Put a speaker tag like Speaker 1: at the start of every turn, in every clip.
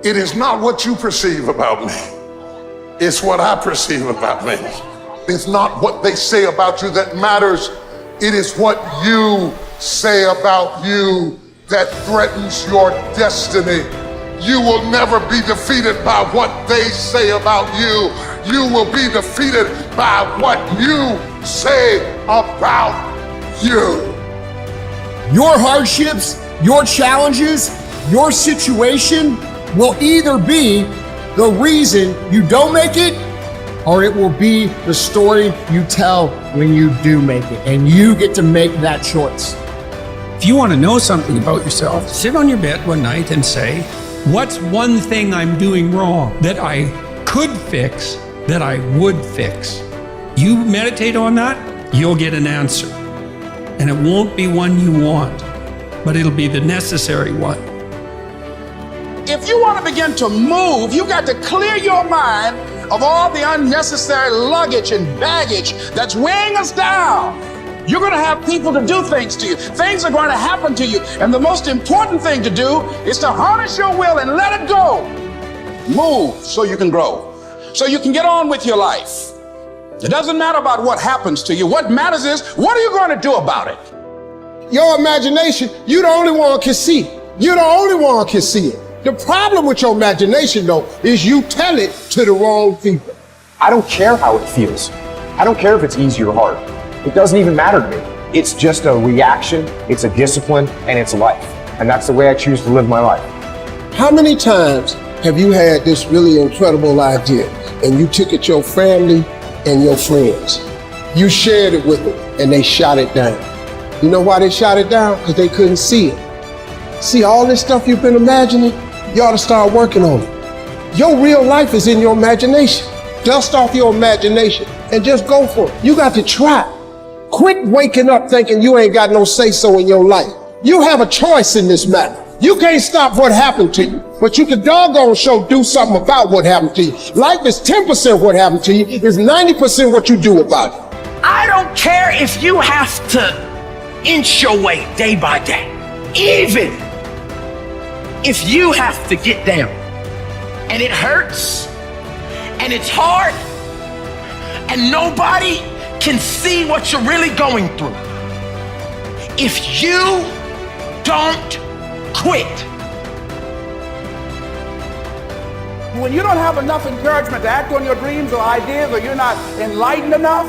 Speaker 1: It is not what you perceive about me. It's what I perceive about me. It's not what they say about you that matters. It is what you say about you that threatens your destiny. You will never be defeated by what they say about you. You will be defeated by what you say about you.
Speaker 2: Your hardships, your challenges, your situation will either be the reason you don't make it, or it will be the story you tell when you do make it. And you get to make that choice.
Speaker 3: If you want to know something about yourself, sit on your bed one night and say, what's one thing I'm doing wrong that I could fix, that I would fix? You meditate on that, you'll get an answer. And it won't be one you want, but it'll be the necessary one.
Speaker 4: If you want to begin to move, you got to clear your mind of all the unnecessary luggage and baggage that's weighing us down. You're going to have people to do things to you. Things are going to happen to you. And the most important thing to do is to harness your will and let it go. Move so you can grow, so you can get on with your life. It doesn't matter about what happens to you. What matters is, what are you going to do about it?
Speaker 5: Your imagination, you the only one can see. You the only one can see it. The problem with your imagination, though, is you tell it to the wrong people.
Speaker 6: I don't care how it feels. I don't care if it's easy or hard. It doesn't even matter to me. It's just a reaction, it's a discipline, and it's life. And that's the way I choose to live my life.
Speaker 5: How many times have you had this really incredible idea and you took it to your family and your friends? You shared it with them and they shot it down. You know why they shot it down? Because they couldn't see it. See all this stuff you've been imagining? You ought to start working on it. Your real life is in your imagination. Dust off your imagination and just go for it. You got to try. Quit waking up thinking you ain't got no say-so in your life. You have a choice in this matter. You can't stop what happened to you, but you can doggone sure do something about what happened to you. Life is 10% what happened to you, it's 90% what you do about it.
Speaker 7: I don't care if you have to inch your way day by day. Even if you have to get down and it hurts and it's hard and nobody can see what you're really going through. If you don't quit.
Speaker 4: When you don't have enough encouragement to act on your dreams or ideas, or you're not enlightened enough,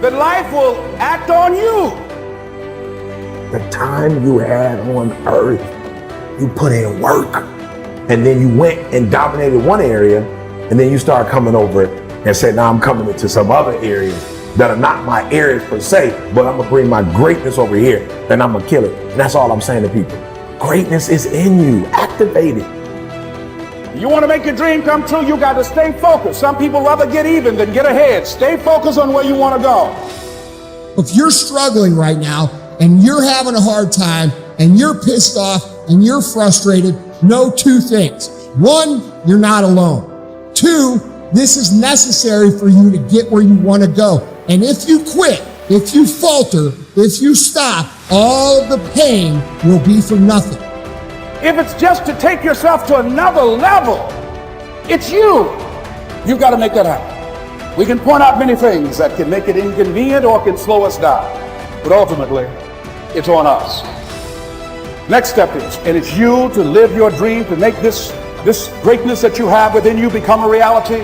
Speaker 4: then life will act on you.
Speaker 8: The time you had on earth, you put in work, and then you went and dominated one area, and then you start coming over and said, now I'm coming into some other areas that are not my areas per se, but I'm gonna bring my greatness over here and I'm gonna kill it. And that's all I'm saying to people. Greatness is in you, activate it.
Speaker 4: You want to make your dream come true, you got to stay focused. Some people rather get even than get ahead. Stay focused on where you want to go.
Speaker 2: If you're struggling right now and you're having a hard time and you're pissed off and you're frustrated, know two things. One, you're not alone. Two, this is necessary for you to get where you want to go. And if you quit, if you falter, if you stop, all of the pain will be for nothing.
Speaker 4: If it's just to take yourself to another level, it's you. You've got to make that happen. We can point out many things that can make it inconvenient or can slow us down, but ultimately, it's on us. Next step is, and it's you to live your dream, to make this greatness that you have within you become a reality.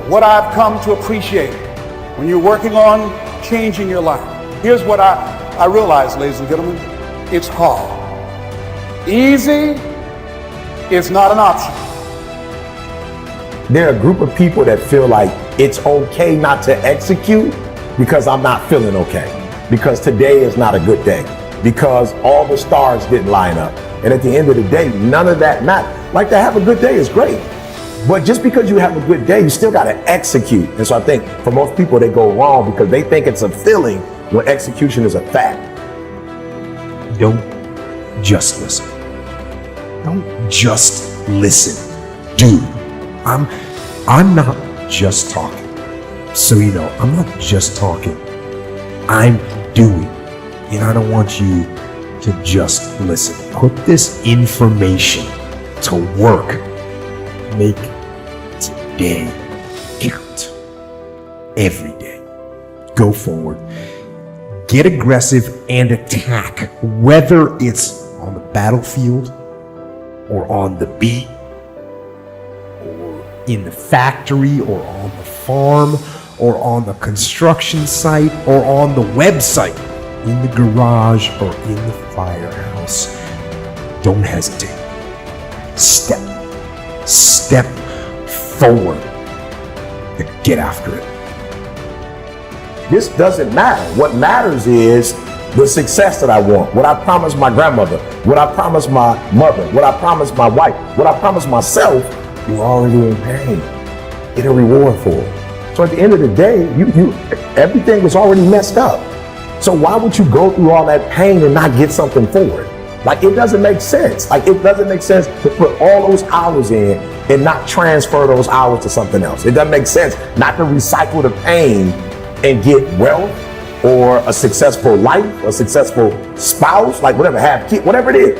Speaker 4: What I've come to appreciate when you're working on changing your life. Here's what I realize, ladies and gentlemen, it's hard. Easy is not an option.
Speaker 8: There are a group of people that feel like it's okay not to execute because I'm not feeling okay, because today is not a good day, because all the stars didn't line up. And at the end of the day, none of that matters. Like, to have a good day is great, but just because you have a good day, you still got to execute. And so I think for most people, they go wrong because they think it's a feeling when execution is a fact.
Speaker 9: Don't just listen. Don't just listen. Do. I'm not just talking. So you know, I'm not just talking. I'm doing. And I don't want you to just listen. Put this information to work Make today count. Every day. Go forward. Get aggressive and attack, whether it's on the battlefield or on the beat or in the factory or on the farm or on the construction site or on the website, in the garage or in the firehouse. Don't hesitate. Step forward and get after it.
Speaker 8: This doesn't matter. What matters is the success that I want, what I promised my grandmother, what I promised my mother, what I promised my wife, what I promised myself. You're already in pain. Get a reward for it. So at the end of the day, everything was already messed up. So why would you go through all that pain and not get something for it? Like, it doesn't make sense. Like, it doesn't make sense to put all those hours in and not transfer those hours to something else. It doesn't make sense not to recycle the pain and get wealth or a successful life, a successful spouse, like whatever, have kids, whatever it is.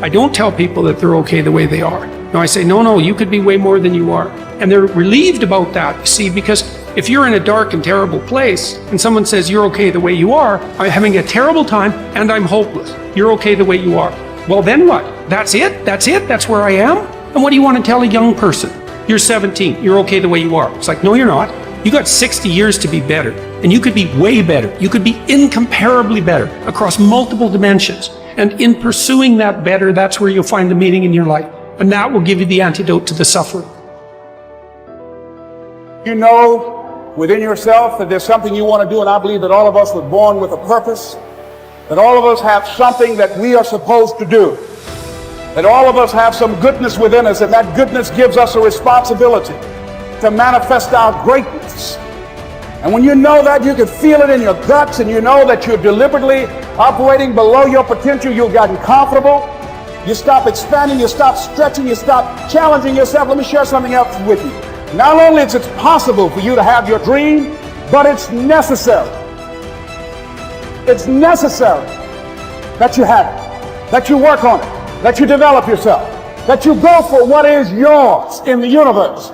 Speaker 3: I don't tell people that they're okay the way they are. No, I say, no, you could be way more than you are. And they're relieved about that, you see, because if you're in a dark and terrible place and someone says you're okay the way you are, I'm having a terrible time and I'm hopeless. You're okay the way you are. Well, then what? That's it? That's where I am? And what do you want to tell a young person? You're 17, you're okay the way you are. It's like, no, you're not. You got 60 years to be better, and you could be way better. You could be incomparably better across multiple dimensions. And in pursuing that better, that's where you'll find the meaning in your life. And that will give you the antidote to the suffering.
Speaker 4: You know within yourself that there's something you want to do, and I believe that all of us were born with a purpose, that all of us have something that we are supposed to do, that all of us have some goodness within us, and that goodness gives us a responsibility to manifest our greatness. And when you know that, you can feel it in your guts, and you know that you're deliberately operating below your potential. You've gotten comfortable. You stop expanding, you stop stretching, you stop challenging yourself. Let me share something else with you. Not only is it possible for you to have your dream, but it's necessary. It's necessary that you have it, that you work on it, that you develop yourself, that you go for what is yours in the universe.